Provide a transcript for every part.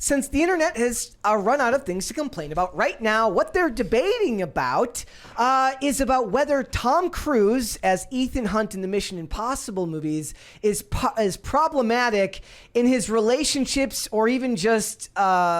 since the internet has run out of things to complain about right now, what they're debating about is about whether Tom Cruise as Ethan Hunt in the Mission Impossible movies is problematic in his relationships or even just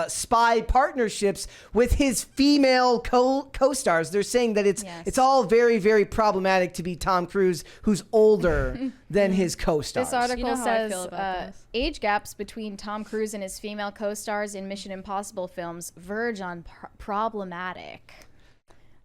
spy partnerships with his female co-stars. They're saying that it's all very, very problematic to be Tom Cruise, who's older than his co-stars. This article says age gaps between Tom Cruise and his female co-stars in Mission Impossible films verge on problematic.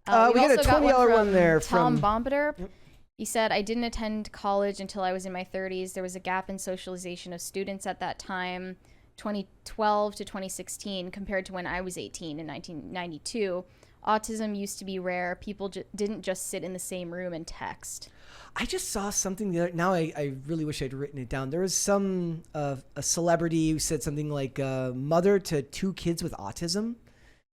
We got a $20 one there Tom from Bombader. He said, I didn't attend college until I was in my 30s. There was a gap in socialization of students at that time, 2012 to 2016, compared to when I was 18 in 1992. Autism used to be rare. People didn't just sit in the same room and text. I just saw something the other, now I really wish I'd written it down. There was some a celebrity who said something like mother to 2 kids with autism.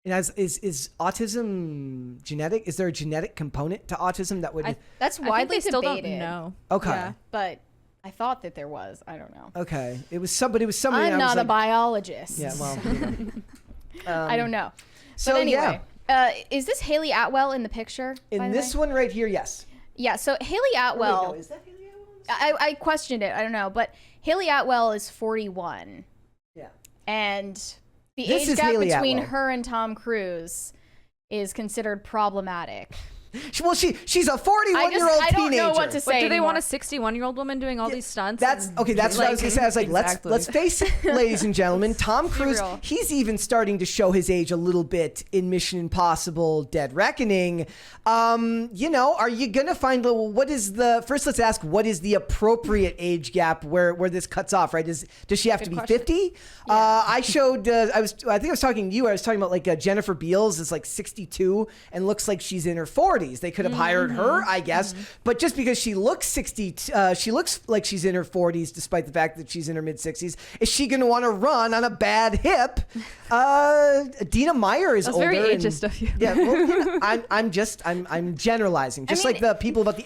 And is autism genetic? Is there a genetic component to autism that would? That's widely still debated. don't know. Okay, Yeah. But I thought that there was. I don't know. Okay, it was somebody. I'm not a biologist. Yeah, well, I don't know. So but anyway, is this Haley Atwell in the picture? In this one right here, yes. Yeah. So Haley Atwell. Wait, no, is that Haley Atwell? I questioned it. I don't know, but Haley Atwell is 41. Yeah. And the This age is gap Haley between Atwell. her and Tom Cruise is considered problematic. Well, she's a 41-year-old I don't teenager. know what to say. What, do they want anymore. a 61-year-old woman doing all these stunts? That's okay. That's what I was gonna say. I was like, Exactly. let's face it, ladies and gentlemen. Tom Cruise, real. he's even starting to show his age a little bit in Mission Impossible: Dead Reckoning. You know, are you gonna find what is the first? Let's ask what is the appropriate age gap where this cuts off? Right? Does she have to be 50? I showed. I think I was talking to you. I was talking about like Jennifer Beals is like 62 and looks like she's in her 40s. They could have hired her, I guess, but just because she looks 60, she looks like she's in her 40s, despite the fact that she's in her mid 60s. Is she going to want to run on a bad hip? Dina Meyer is That's older. very ageist of you. Yeah, well, you know, I'm generalizing, just like the people about the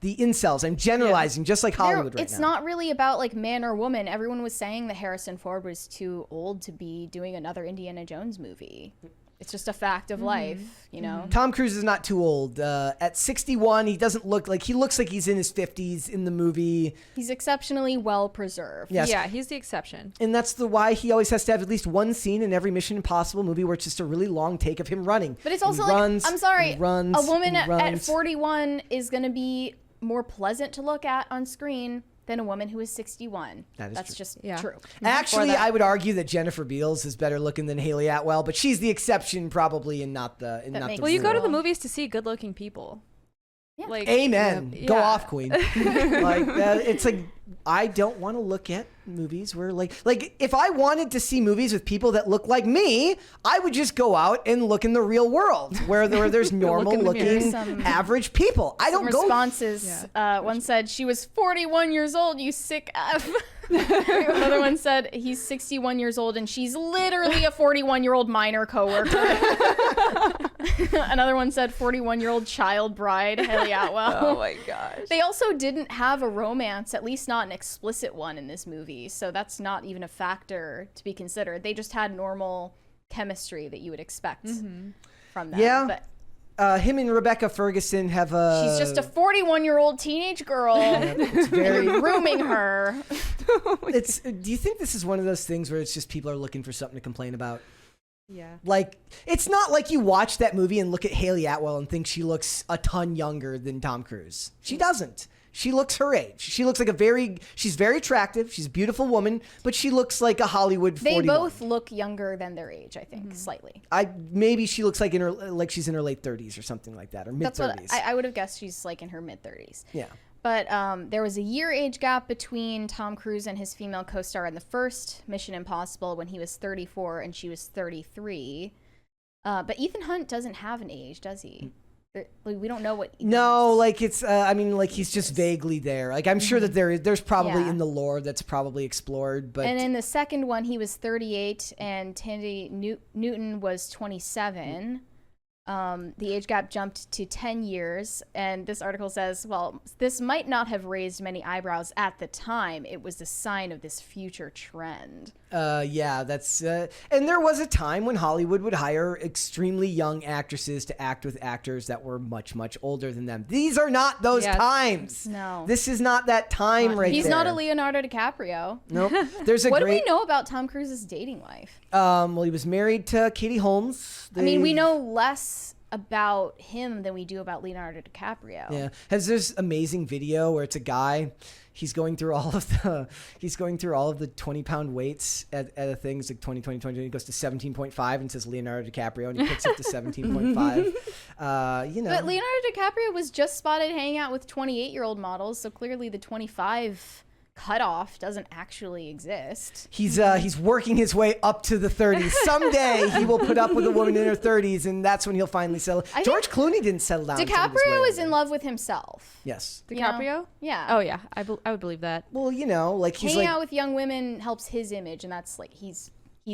incels. I'm generalizing, just like Hollywood It's not really about like man or woman. Everyone was saying that Harrison Ford was too old to be doing another Indiana Jones movie. It's just a fact of life, you know? Tom Cruise is not too old. At 61, he doesn't look like, he looks like he's in his 50s in the movie. He's exceptionally well preserved. Yes. Yeah, he's the exception. And that's why he always has to have at least one scene in every Mission Impossible movie where it's just a really long take of him running. But it's also He like, runs, I'm sorry, he runs, a woman he at runs. 41 is going to be more pleasant to look at on screen than a woman who is 61. That is That's true. just Yeah. true. Actually, that. I would argue that Jennifer Beals is better looking than Haley Atwell, but she's the exception probably and not the makes Well, you go to the Cool. movies to see good-looking people. Yeah. Like, Amen. yeah. Go off, Queen. Like it's like I don't want to look at movies where like if I wanted to see movies with people that look like me, I would just go out and look in the real world where there's normal in the mirror. looking Some- average people. I Some don't go. responses. One said, she was 41 years old, you sick F. Another one said, he's 61 years old and she's literally a 41-year-old minor coworker. Another one said, 41-year-old child bride, Haley Atwell. Oh my gosh. They also didn't have a romance, at least not an explicit one in this movie, so that's not even a factor to be considered. They just had normal chemistry that you would expect from them. Yeah. But Him and Rebecca Ferguson have a. she's just a 41-year-old teenage girl. It's very. Grooming her. It's. Do you think this is one of those things where it's just people are looking for something to complain about? Yeah. Like, it's not like you watch that movie and look at Haley Atwell and think she looks a ton younger than Tom Cruise. She doesn't. She looks her age. She looks like she's very attractive. She's a beautiful woman, but she looks like a Hollywood 41. They both look younger than their age, I think, slightly. Maybe she looks like she's in her late 30s or something like that, or mid That's 30s. what I would have guessed. She's like in her mid-30s. Yeah. But there was a year age gap between Tom Cruise and his female co-star in the first Mission Impossible when he was 34 and she was 33. But Ethan Hunt doesn't have an age, does he? We don't know what. No, like it's. I mean, like he's just vaguely there. Like I'm sure that there's probably Yeah. in the lore that's probably explored, but And in the second one, he was 38 and Tandy Newton was 27. The age gap jumped to 10 years, and this article says, well, this might not have raised many eyebrows at the time. It was a sign of this future trend. Yeah, that's and there was a time when Hollywood would hire extremely young actresses to act with actors that were much, much older than them. These are not those times. No. This is not that time right He's there. not a Leonardo DiCaprio. Nope. There's a What great... do we know about Tom Cruise's dating life? Well, he was married to Katie Holmes. I mean, we know less about him than we do about Leonardo DiCaprio. Yeah. Has this amazing video where it's a guy, he's going through all of the 20-pound weights at a thing. It's like 20, he goes to 17.5 and says Leonardo DiCaprio, and he picks up to 17.5. You know. But Leonardo DiCaprio was just spotted hanging out with 28-year-old models, so clearly the 25 cutoff doesn't actually exist. He's working his way up to the 30s. Someday he will put up with a woman in her 30s, and that's when he'll finally settle. George Clooney didn't settle down. DiCaprio is in love with himself. Yes. You know? DiCaprio? Yeah. Oh yeah, I would believe that. Well, you know, like he's Hanging like... out with young women helps his image, and that's like he's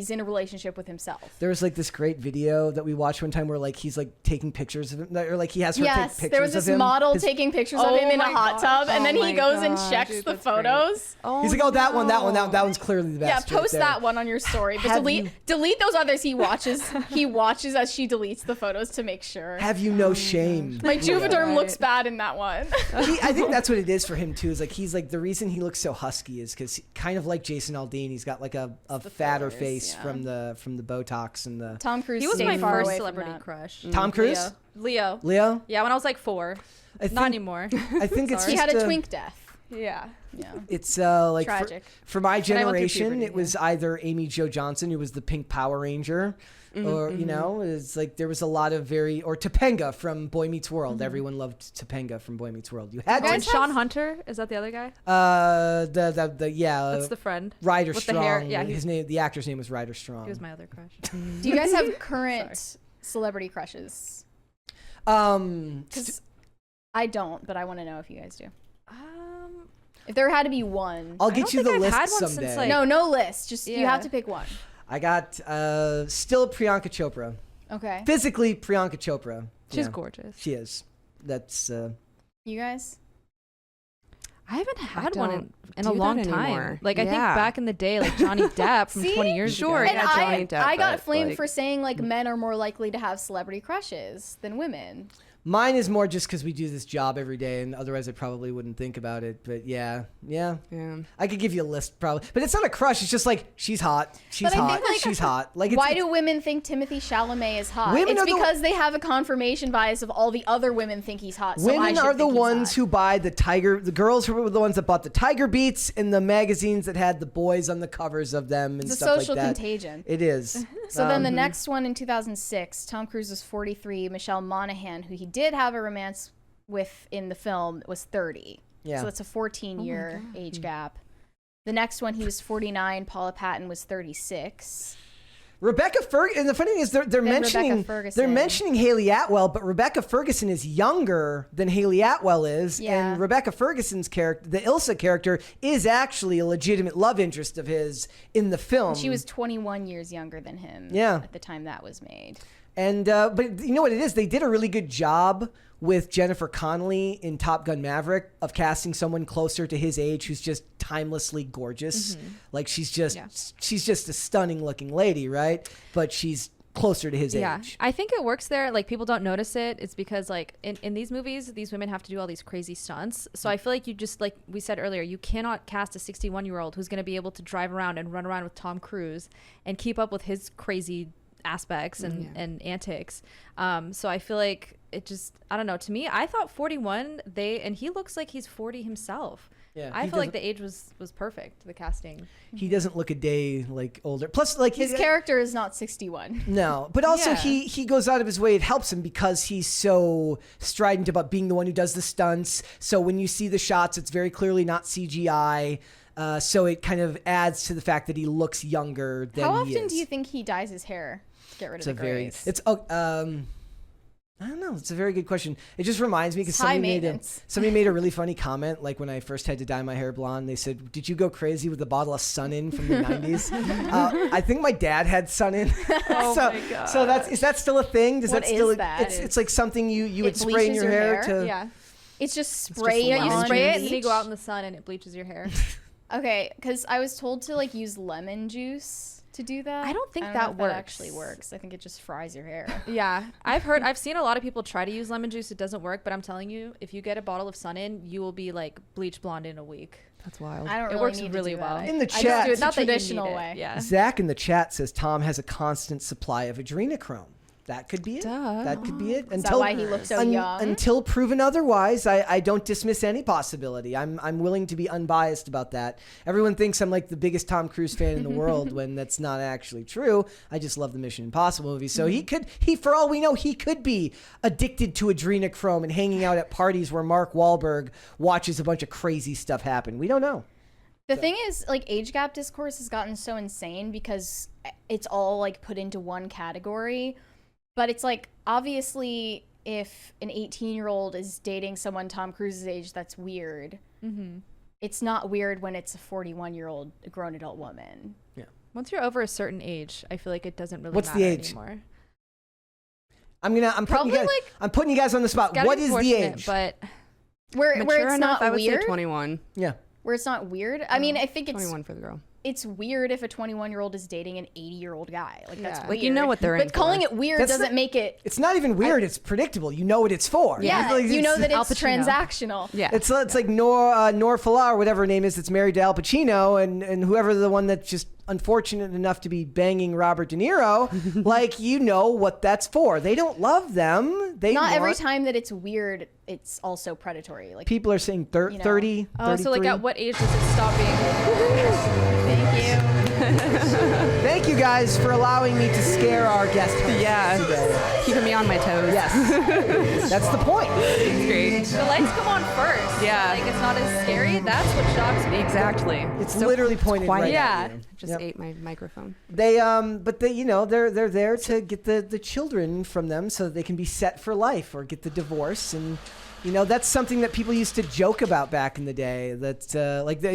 in a relationship with himself. There was like this great video that we watched one time where like he's like taking pictures of him, or like he has her take pictures of him. There was this model taking pictures of him in a hot tub, and then he goes and checks the photos. He's like, oh, that one's clearly the best. Yeah, post right that one on your story, but delete those others. He watches as she deletes the photos to make sure. Have you no shame? My Juvederm looks bad in that one. I think that's what it is for him too. Is like he's like the reason he looks so husky is because kind of like Jason Aldean, he's got like a fatter fillers, face yeah. from the Botox and the... Tom Cruise. He was stayed my far first away from celebrity that. crush. Tom Cruise? Leo. Leo? Yeah, when I was like 4. Not anymore. I think it's He just had a twink death. Yeah. Yeah. It's like Tragic. for my I went through generation, puberty, it was either Amy Jo Johnson, who was the Pink Power Ranger, or you know, it's like there was a lot of or Topanga from Boy Meets World. Everyone loved Topanga from Boy Meets World. You had And Sean Hunter, is that the other guy? that's the friend. Ryder with Strong. the hair. Yeah, his name, the actor's name was Ryder Strong. He was my other crush. Do you guys have current celebrity crushes? Because I don't, but I want to know if you guys do. If there had to be one. I'll get you the list had one someday. since, No list. Just you Yeah. have to pick one. I got still Priyanka Chopra. Okay. Physically, Priyanka Chopra. She's Yeah, gorgeous. She is. That's You guys? I haven't had don't one in do a that long time. anymore. Like I think Yeah. back in the day, like Johnny Depp from See? 20 years Sure, ago. And yeah, Johnny Depp, I got but, flamed like- for saying like men are more likely to have celebrity crushes than women. mine is more just because we do this job every day, and otherwise I probably wouldn't think about it. But yeah. Yeah. I could give you a list probably, but it's not a crush. It's just like she's hot. She's But I hot. think, like, she's hot. Like Why do women think Timothy Chalamet is hot? Women It's are the- because they have a confirmation bias of all the other women think he's hot. So I women should are the think he's ones hot. who buy the girls who were the ones that bought the Tiger Beats in the magazines that had the boys on the covers of them and It's a stuff social like that. contagion. It is. So then the next one in 2006, Tom Cruise was 43. Michelle Monaghan, who he did have a romance with in the film, was 30. Yeah. So that's a 14-year age gap. The next one, he was 49. Paula Patton was 36. Rebecca Ferguson, and the funny thing is they're mentioning Rebecca Ferguson. they're mentioning Haley Atwell, but Rebecca Ferguson is younger than Haley Atwell is, Yeah. and Rebecca Ferguson's character, the Ilsa character, is actually a legitimate love interest of his in the film. She was 21 years younger than him Yeah. at the time that was made. And but you know what it is? They did a really good job with Jennifer Connelly in Top Gun Maverick of casting someone closer to his age who's just timelessly gorgeous. Like she's just a stunning looking lady, right? But she's closer to his age. I think it works there. Like people don't notice it. It's because like in these movies, these women have to do all these crazy stunts. So I feel like you just, like we said earlier, you cannot cast a 61-year-old who's going to be able to drive around and run around with Tom Cruise and keep up with his crazy aspects and antics. So I feel like it just, I don't know, to me, I thought 41, and he looks like he's 40 himself. Yeah, I he feel like doesn't- the age was perfect, the casting. He doesn't look a day like older. Plus, like His character is not 61. No, but also Yeah. he goes out of his way. It helps him because he's so strident about being the one who does the stunts. So when you see the shots, it's very clearly not CGI. So it kind of adds to the fact that he looks younger than How he is. often do you think he dyes his hair to get rid of the grays? I don't know. It's a very good question. It just reminds me because High somebody maintenance. made a really funny comment. Like when I first had to dye my hair blonde, they said, "Did you go crazy with the bottle of Sun-In from the '90s?" I think my dad had Sun-In. Oh so, my God. so is that still a thing? Does What that still? is that? It's like something you would It spray in bleaches your your hair hair? to. Yeah. It's just just spray a it lemon You on spray it bleach. and then you go out in the sun and it bleaches your hair. Okay, because I was told to like use lemon juice to do that. I don't think know that if works. actually works. I think it just fries your hair. Yeah, I've seen a lot of people try to use lemon juice. It doesn't work, but I'm telling you, if you get a bottle of Sun-In, you will be like bleach blonde in a week. That's wild. I don't It really works need really to do well. that. In the I just chat- do it the Not that you need traditional it, way. Yeah. Zach in the chat says Tom has a constant supply of adrenochrome. That could be it. Duh. That could be it. Is that why he looks so young? Until proven otherwise, I don't dismiss any possibility. I'm willing to be unbiased about that. Everyone thinks I'm like the biggest Tom Cruise fan in the world when that's not actually true. I just love the Mission Impossible movies. So he for all we know, he could be addicted to adrenochrome and hanging out at parties where Mark Wahlberg watches a bunch of crazy stuff happen. We don't know. The thing is, like, age gap discourse has gotten so insane because it's all like put into one category. But it's like, obviously, if an 18-year-old is dating someone Tom Cruise's age, that's weird. Mm-hmm. It's not weird when it's a 41-year-old grown adult woman. Once you're over a certain age, I feel like it doesn't really What's the matter age? anymore. I'm Probably, like, putting you guys on the spot. Gotta What be is the fortunate, age? But Where Mature it's enough, not I would weird. say 21. Yeah. Where it's not weird. I mean, I think it's 21 for the girl. it's weird if a 21-year-old is dating an 80-year-old guy. Like, that's Yeah. weird. Like, you know what they're in But calling for. it weird That's doesn't not- make it. It's not even weird. It's predictable. You know what it's for. Yeah, Like, you know it's- that Al it's Pacino. transactional. Yeah. It's like Nor Falar, whatever her name is, that's married to Al Pacino, and whoever the one that's just unfortunate enough to be banging Robert De Niro. Like, you know what that's for. They don't love them. They Not every want- time that it's weird, it's also predatory. Like, People are saying You know. 30, oh, so like 33. at what age does it stop being? thank you. Thank you guys for allowing me to scare our guest host Yeah. today. Keeping me on my toes. Yes. That's the point. It's great. The lights come on first. Yeah. Like it's not as scary. That's what shocks me. Exactly. It's literally pointed quiet. right Yeah. at you. Just Yep. ate my microphone. But they, you know, they're there to get the children from them so that they can be set for life or get the divorce. And, you know, that's something that people used to joke about back in the day. That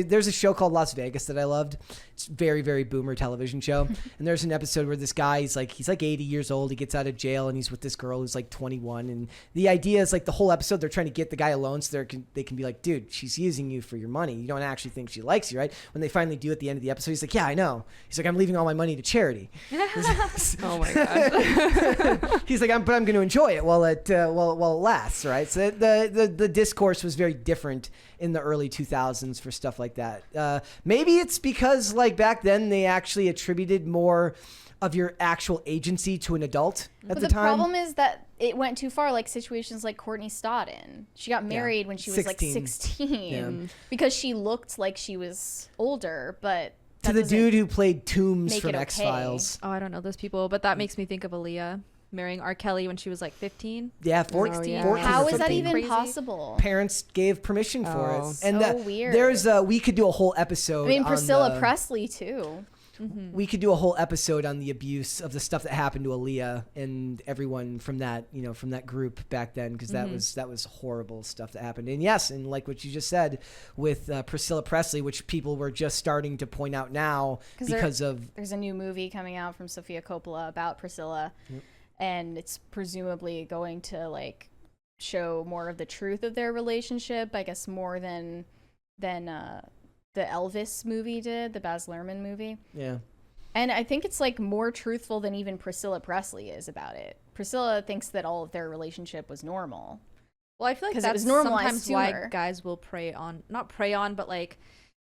there's a show called Las Vegas that I loved. It's a very, very boomer television show. And there's an episode where this guy, he's like 80 years old. He gets out of jail and he's with this girl who's like 21. And the idea is like the whole episode, they're trying to get the guy alone so they can be like, dude, she's using you for your money. You don't actually think she likes you, right? When they finally do at the end of the episode, he's like, yeah, I know. He's like, I'm leaving all my money to charity. Oh my god. He's like, but I'm going to enjoy it while it lasts, right? So the discourse was very different in the early 2000s for stuff like that. Maybe it's because like back then they actually attributed more of your actual agency to an adult at But the the time. problem is that it went too far. Like situations like Courtney Stodden. She got married when she was 16. like 16 Yeah. because she looked like she was older, but to that the doesn't dude who played Toombs make from it okay. X-Files. Oh, I don't know those people, but that makes me think of Aaliyah marrying R. Kelly when she was like 15. Yeah, Oh, 14, yeah. 14 or How is that 15. even Crazy. possible? Parents gave permission for Oh. it. And So weird. we could do a whole episode I mean, on Priscilla the- Presley too. We could do a whole episode on the abuse of the stuff that happened to Aaliyah and everyone from that, from that group back then, because that was horrible stuff that happened. And yes, and like what you just said with Priscilla Presley, which people were just starting to point out now because of There's a new movie coming out from Sofia Coppola about Priscilla, and it's presumably going to like show more of the truth of their relationship. I guess more than the Elvis movie did, the Baz Luhrmann movie. yeah. And I think it's like more truthful than even Priscilla Presley is about it. Priscilla thinks that all of their relationship was normal. Well, I feel like 'Cause it that's was normalized sometimes to why her. guys will not prey on, but like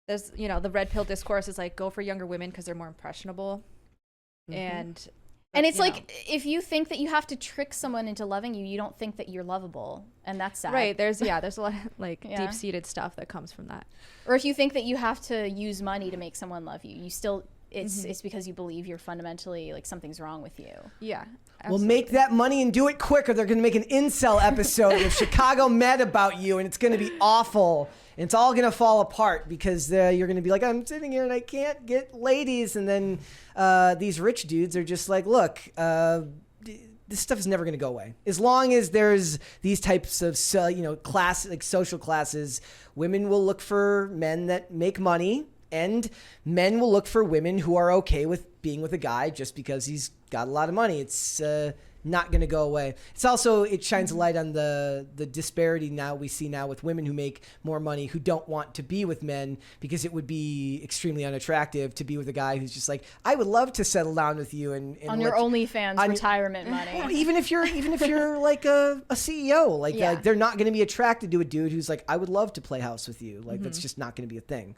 there's, the red pill discourse is like go for younger women because they're more impressionable. And it's you know. like if you think that you have to trick someone into loving you, you don't think that you're lovable, and that's sad. Right, there's a lot of like Yeah. deep-seated stuff that comes from that. Or if you think that you have to use money to make someone love you, you still it's because you believe you're fundamentally like something's wrong with you. Yeah. Well, make that money and do it quick, or they're going to make an incel episode of Chicago Med about you, and it's going to be awful. And it's all going to fall apart because you're going to be like, I'm sitting here and I can't get ladies. And then these rich dudes are just like, look, this stuff is never going to go away. As long as there's these types of, like social classes, women will look for men that make money, and men will look for women who are okay with being with a guy just because he's got a lot of money. It's not going to go away. It's also, it shines a light on the disparity now we see now with women who make more money who don't want to be with men because it would be extremely unattractive to be with a guy who's just like, I would love to settle down with you and On your OnlyFans on- retirement money. Well, even if you're like a CEO, like, Yeah. like they're not going to be attracted to a dude who's like, I would love to play house with you. Like that's just not going to be a thing.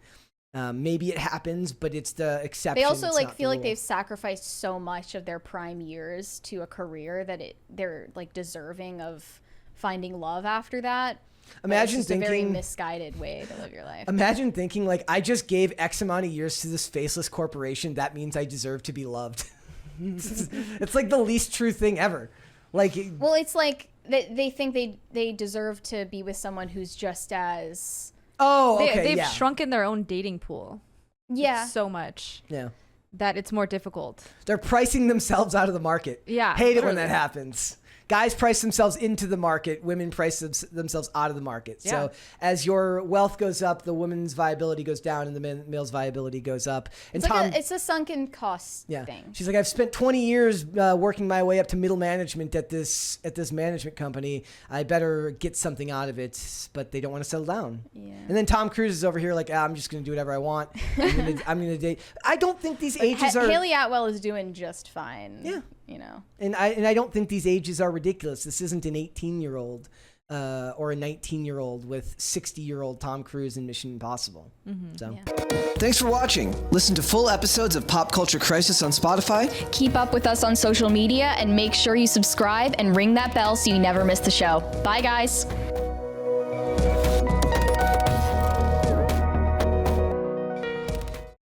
Maybe it happens, but it's the exception. They also it's like not the feel like rule. they've sacrificed so much of their prime years to a career that they're like deserving of finding love after that. But Imagine it's just a very thinking- misguided way to live your life. Imagine thinking like, I just gave X amount of years to this faceless corporation. That means I deserve to be loved. It's like the least true thing ever. Like, Well, it's like they think they deserve to be with someone who's just as They've yeah. shrunken their own dating pool yeah. so much Yeah. that it's more difficult. They're pricing themselves out of the market. Yeah, Hate it when literally. that happens. Guys price themselves into the market. Women price themselves out of the market. Yeah. So as your wealth goes up, the woman's viability goes down and the male's viability goes up. And It's like it's a sunken cost thing. She's like, I've spent 20 years working my way up to middle management at this management company. I better get something out of it, but they don't want to settle down. Yeah. And then Tom Cruise is over here like, I'm just going to do whatever I want. I'm going to date. I don't think these ages are. Haley Atwell is doing just fine. Yeah. You know. And I don't think these ages are ridiculous. This isn't an 18-year-old or a 19-year-old with 60-year-old Tom Cruise in Mission Impossible. So, thanks for watching. Listen to full episodes of Pop Culture Crisis on Spotify. Keep up with us on social media and make sure you subscribe and ring that bell so you never miss the show. Bye, guys.